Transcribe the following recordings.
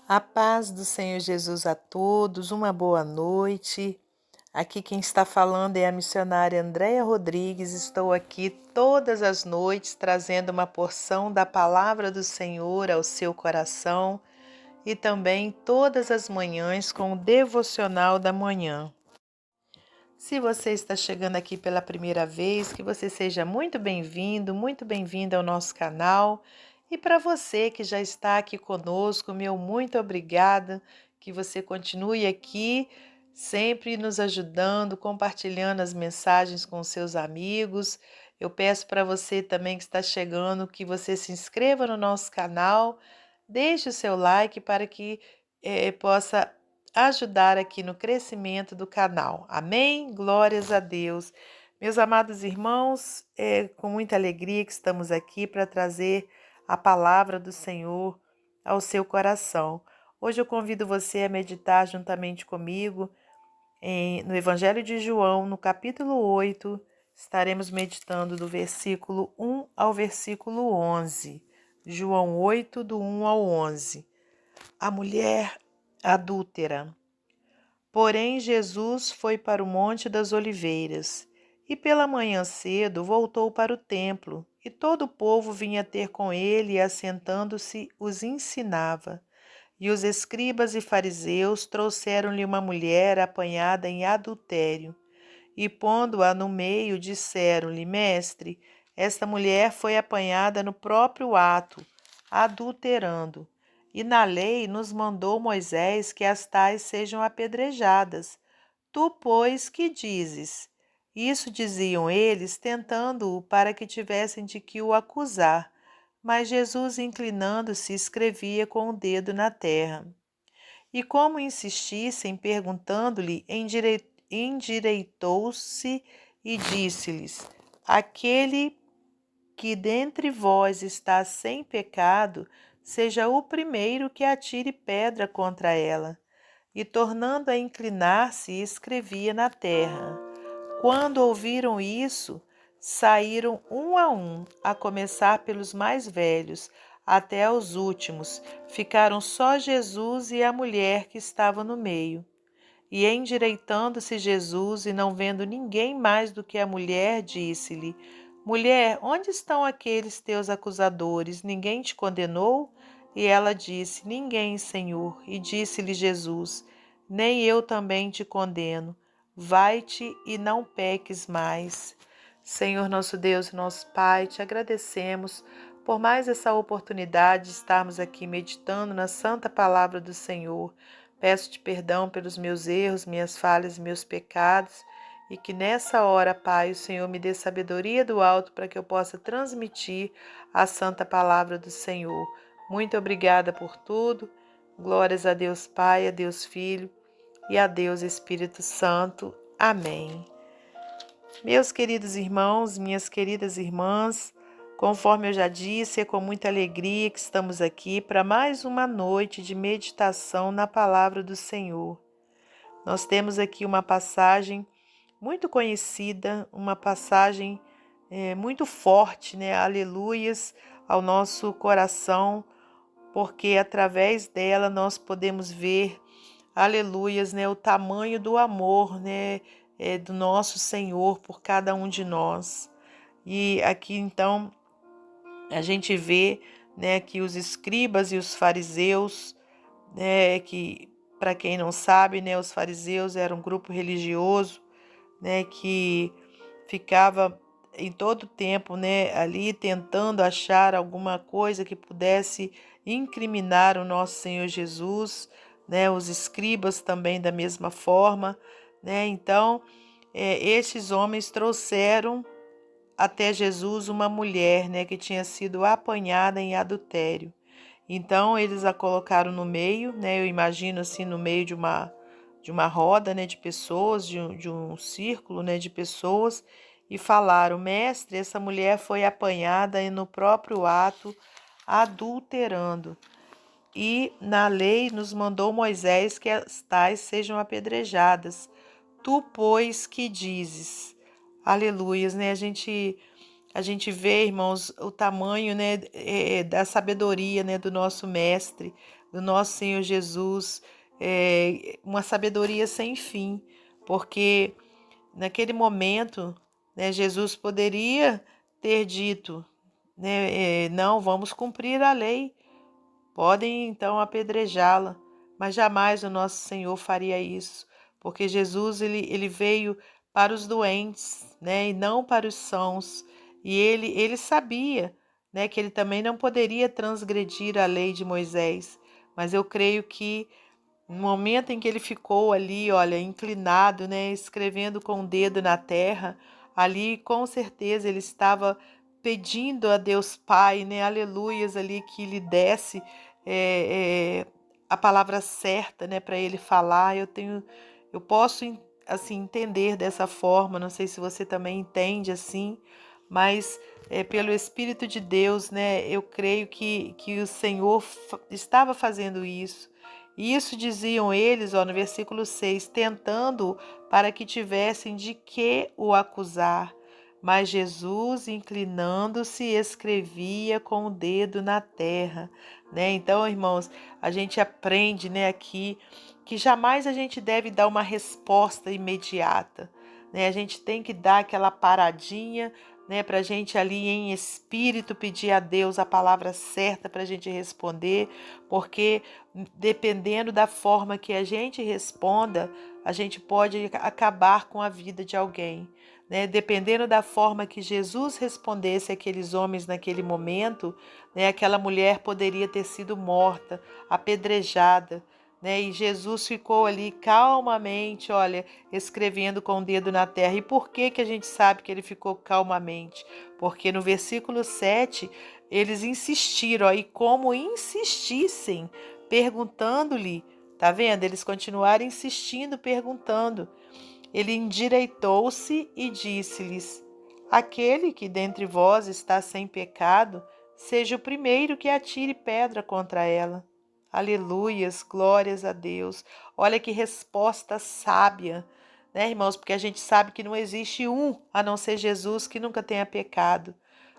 A paz do Senhor Jesus a todos, uma boa noite. Aqui quem está falando é a missionária Andréia Rodrigues. Estou aqui todas as noites trazendo uma porção da palavra do Senhor ao seu coração e também todas as manhãs com o devocional da manhã. Se você está chegando aqui pela primeira vez, que você seja muito bem-vindo ao nosso canal. E para você que já está aqui conosco, meu muito obrigada, que você continue aqui, sempre nos ajudando, compartilhando as mensagens com seus amigos. Eu peço para você também que está chegando, que você se inscreva no nosso canal, deixe o seu like para que possa ajudar aqui no crescimento do canal. Amém? Glórias a Deus. Meus amados irmãos, é com muita alegria que estamos aqui para trazer a palavra do Senhor ao seu coração. Hoje eu convido você a meditar juntamente comigo no Evangelho de João, no capítulo 8. Estaremos meditando do versículo 1 ao versículo 11. João 8, do 1 ao 11. A mulher adúltera. Porém, Jesus foi para o Monte das Oliveiras e pela manhã cedo voltou para o templo, e todo o povo vinha ter com ele e, assentando-se, os ensinava. E os escribas e fariseus trouxeram-lhe uma mulher apanhada em adultério, e pondo-a no meio, disseram-lhe: Mestre, esta mulher foi apanhada no próprio ato, adulterando. E na lei nos mandou Moisés que as tais sejam apedrejadas. Tu, pois, que dizes? Isso diziam eles, tentando-o para que tivessem de que o acusar. Mas Jesus, inclinando-se, escrevia com o dedo na terra. E como insistissem, perguntando-lhe, endireitou-se e disse-lhes: Aquele que dentre vós está sem pecado, seja o primeiro que atire pedra contra ela. E tornando a inclinar-se, escrevia na terra. Quando ouviram isso, saíram um, a começar pelos mais velhos, até os últimos. Ficaram só Jesus e a mulher que estava no meio. E endireitando-se Jesus, e não vendo ninguém mais do que a mulher, disse-lhe: Mulher, onde estão aqueles teus acusadores? Ninguém te condenou? E ela disse: Ninguém, Senhor. E disse-lhe Jesus: Nem eu também te condeno. Vai-te e não peques mais. Senhor nosso Deus e nosso Pai, te agradecemos por mais essa oportunidade de estarmos aqui meditando na santa palavra do Senhor. Peço-te perdão pelos meus erros, minhas falhas e meus pecados, e que nessa hora, Pai, o Senhor me dê sabedoria do alto para que eu possa transmitir a santa palavra do Senhor. Muito obrigada por tudo. Glórias a Deus Pai, a Deus Filho e a Deus Espírito Santo. Amém. Meus queridos irmãos, minhas queridas irmãs, conforme eu já disse, é com muita alegria que estamos aqui para mais uma noite de meditação na palavra do Senhor. Nós temos aqui uma passagem muito conhecida, uma passagem muito forte, né? Aleluias ao nosso coração, porque através dela nós podemos ver, aleluias, né? O tamanho do amor, né? Do nosso Senhor por cada um de nós. E aqui então a gente vê, né, que os escribas e os fariseus, né, que para quem não sabe, né, os fariseus eram um grupo religioso, né, que ficava em todo tempo, né, ali tentando achar alguma coisa que pudesse incriminar o nosso Senhor Jesus, né, os escribas também da mesma forma, né. Então estes homens trouxeram até Jesus uma mulher, né, que tinha sido apanhada em adultério. Então eles a colocaram no meio, né, eu imagino assim no meio de uma roda, né, de pessoas, de um círculo, né, de pessoas, e falaram: Mestre, essa mulher foi apanhada no próprio ato, adulterando. E na lei nos mandou Moisés que as tais sejam apedrejadas. Tu, pois, que dizes? Aleluias, né? A gente vê, irmãos, o tamanho, né, da sabedoria, né, do nosso mestre, do nosso Senhor Jesus, uma sabedoria sem fim, porque naquele momento, né, Jesus poderia ter dito, né, não, vamos cumprir a lei, podem então apedrejá-la, mas jamais o nosso Senhor faria isso, porque Jesus ele veio para os doentes, né, e não para os sãos. E ele sabia, né, que ele também não poderia transgredir a lei de Moisés. Mas eu creio que no momento em que ele ficou ali, olha, inclinado, né, escrevendo com o dedo na terra, ali com certeza ele estava pedindo a Deus Pai, né, aleluias ali, que lhe desse a palavra certa, né, para ele falar. Eu posso assim entender dessa forma. Não sei se você também entende assim, mas pelo Espírito de Deus, né, eu creio que o Senhor estava fazendo isso. Isso diziam eles, ó, no versículo 6, tentando para que tivessem de que o acusar. Mas Jesus, inclinando-se, escrevia com o dedo na terra, né? Então, irmãos, a gente aprende, né, aqui que jamais a gente deve dar uma resposta imediata, né? A gente tem que dar aquela paradinha, né, para a gente ali em espírito pedir a Deus a palavra certa para a gente responder, porque dependendo da forma que a gente responda, a gente pode acabar com a vida de alguém, né? Dependendo da forma que Jesus respondesse àqueles homens naquele momento, né, aquela mulher poderia ter sido morta, apedrejada, né? E Jesus ficou ali calmamente, olha, escrevendo com o dedo na terra. E por que que a gente sabe que ele ficou calmamente? Porque no versículo 7, eles insistiram, ó, e como insistissem, perguntando-lhe, tá vendo? Eles continuaram insistindo, perguntando. Ele endireitou-se e disse-lhes: aquele que dentre vós está sem pecado, seja o primeiro que atire pedra contra ela. Aleluias, glórias a Deus. Olha que resposta sábia, né, irmãos? Porque a gente sabe que não existe um, a não ser Jesus, que nunca tenha pecado.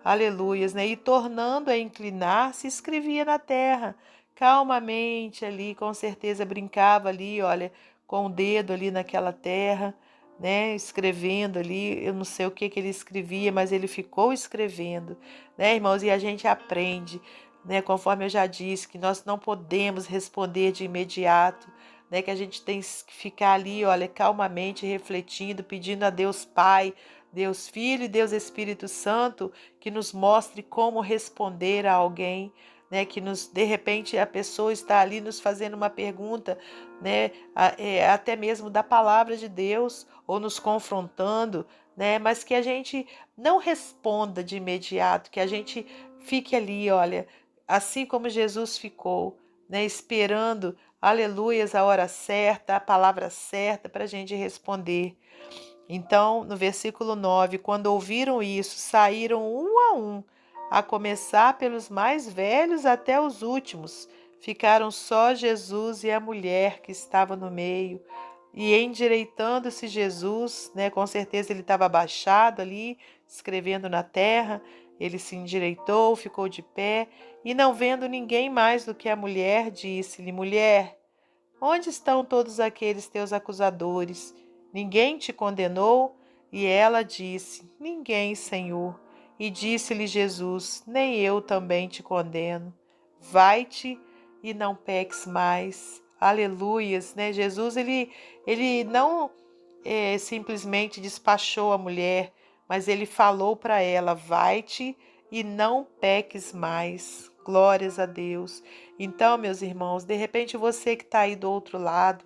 Aleluias, né? E tornando a inclinar-se, escrevia na terra, calmamente ali, com certeza brincava ali, olha, com o dedo ali naquela terra, né? Escrevendo ali, eu não sei o que que ele escrevia, mas ele ficou escrevendo, né, irmãos? E a gente aprende, né? Conforme eu já disse, que nós não podemos responder de imediato, né? Que a gente tem que ficar ali, olha, calmamente refletindo, pedindo a Deus Pai, Deus Filho e Deus Espírito Santo que nos mostre como responder a alguém, né? Que de repente a pessoa está ali nos fazendo uma pergunta, né? Até mesmo da palavra de Deus ou nos confrontando, né? Mas que a gente não responda de imediato, que a gente fique ali, olha, assim como Jesus ficou, né? Esperando, aleluias, a hora certa, a palavra certa para a gente responder. Então, no versículo 9, quando ouviram isso, saíram um, a começar pelos mais velhos até os últimos. Ficaram só Jesus e a mulher que estava no meio. E endireitando-se Jesus, né, com certeza ele estava abaixado ali, escrevendo na terra, ele se endireitou, ficou de pé, e não vendo ninguém mais do que a mulher, disse-lhe: mulher, onde estão todos aqueles teus acusadores? Ninguém te condenou? E ela disse: ninguém, Senhor. E disse-lhe Jesus: nem eu também te condeno. Vai-te e não peques mais. Aleluias, né? Jesus, ele não simplesmente despachou a mulher, mas ele falou para ela: vai-te e não peques mais. Glórias a Deus. Então, meus irmãos, de repente você que está aí do outro lado,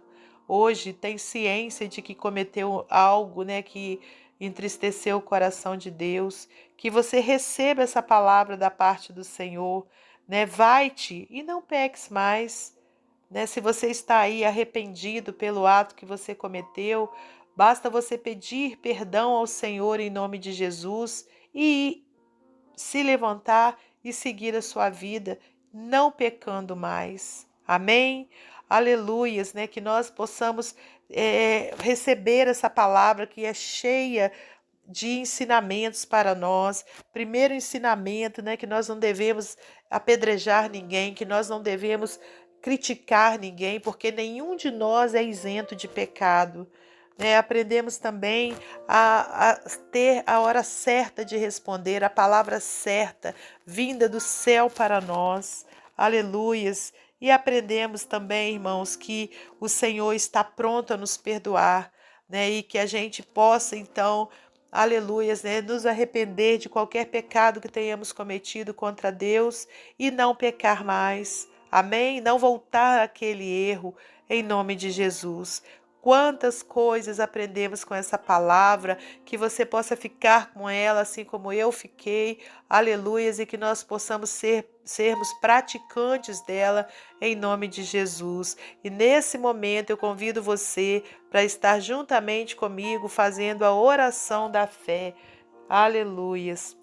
hoje tem ciência de que cometeu algo, né, que entristeceu o coração de Deus, que você receba essa palavra da parte do Senhor, né? Vai-te e não peques mais, né? Se você está aí arrependido pelo ato que você cometeu, basta você pedir perdão ao Senhor em nome de Jesus e se levantar e seguir a sua vida, não pecando mais. Amém? Aleluias, né? Que nós possamos receber essa palavra que é cheia de ensinamentos para nós. Primeiro ensinamento, né? Que nós não devemos apedrejar ninguém, que nós não devemos criticar ninguém, porque nenhum de nós é isento de pecado. Aprendemos também a ter a hora certa de responder, a palavra certa, vinda do céu para nós. Aleluias! E aprendemos também, irmãos, que o Senhor está pronto a nos perdoar, e que a gente possa, então, aleluias, nos arrepender de qualquer pecado que tenhamos cometido contra Deus e não pecar mais. Amém? Não voltar àquele erro, em nome de Jesus. Quantas coisas aprendemos com essa palavra, que você possa ficar com ela assim como eu fiquei, aleluias, e que nós possamos sermos praticantes dela em nome de Jesus. E nesse momento eu convido você para estar juntamente comigo fazendo a oração da fé. Aleluias.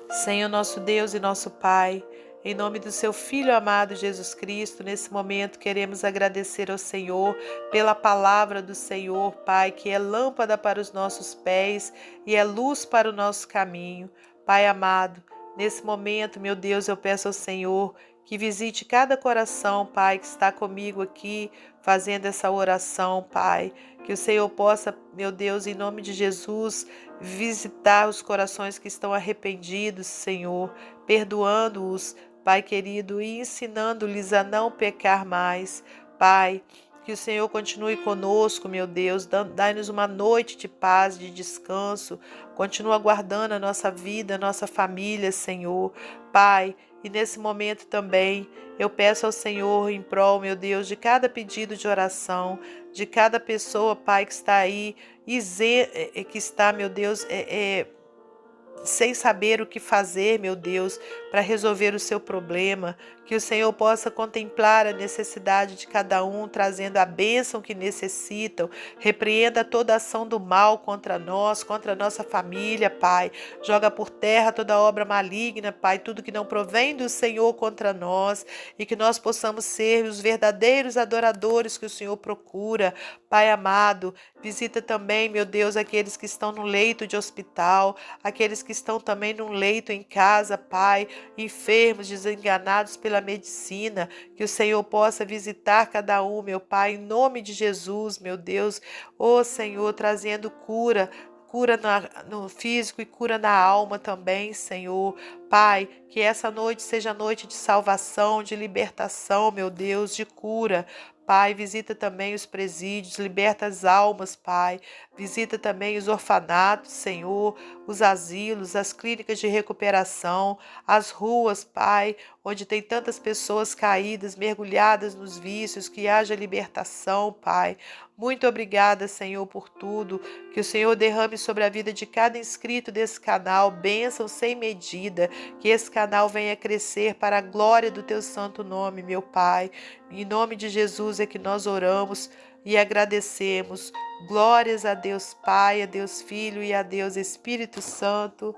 Senhor nosso Deus e nosso Pai, em nome do seu Filho amado Jesus Cristo, nesse momento queremos agradecer ao Senhor pela palavra do Senhor, Pai, que é lâmpada para os nossos pés e é luz para o nosso caminho. Pai amado, nesse momento, meu Deus, eu peço ao Senhor que visite cada coração, Pai, que está comigo aqui fazendo essa oração, Pai. Que o Senhor possa, meu Deus, em nome de Jesus, visitar os corações que estão arrependidos, Senhor, perdoando-os, Pai querido, e ensinando-lhes a não pecar mais. Pai, que o Senhor continue conosco, meu Deus, dai-nos uma noite de paz, de descanso. Continua guardando a nossa vida, a nossa família, Senhor. Pai, e nesse momento também eu peço ao Senhor em prol, meu Deus, de cada pedido de oração, de cada pessoa, Pai, que está aí, que está, meu Deus, sem saber o que fazer, meu Deus, para resolver o seu problema, que o Senhor possa contemplar a necessidade de cada um, trazendo a bênção que necessitam, repreenda toda ação do mal contra nós, contra a nossa família, Pai, joga por terra toda obra maligna, Pai, tudo que não provém do Senhor contra nós, e que nós possamos ser os verdadeiros adoradores que o Senhor procura. Pai amado, visita também, meu Deus, aqueles que estão no leito de hospital, aqueles que estão também num leito em casa, Pai, enfermos, desenganados pela medicina, que o Senhor possa visitar cada um, meu Pai, em nome de Jesus, meu Deus, Senhor, trazendo cura no físico e cura na alma também, Senhor. Pai, que essa noite seja noite de salvação, de libertação, meu Deus, de cura. Pai, visita também os presídios, liberta as almas, Pai. Visita também os orfanatos, Senhor, os asilos, as clínicas de recuperação, as ruas, Pai, onde tem tantas pessoas caídas, mergulhadas nos vícios, que haja libertação, Pai. Muito obrigada, Senhor, por tudo. Que o Senhor derrame sobre a vida de cada inscrito desse canal bênção sem medida. Que esse canal venha crescer para a glória do teu santo nome, meu Pai. Em nome de Jesus é que nós oramos e agradecemos. Glórias a Deus Pai, a Deus Filho e a Deus Espírito Santo.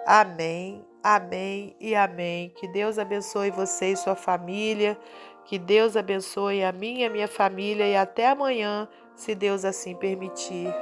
Amém, amém e amém. Que Deus abençoe você e sua família. Que Deus abençoe a minha família e até amanhã, se Deus assim permitir.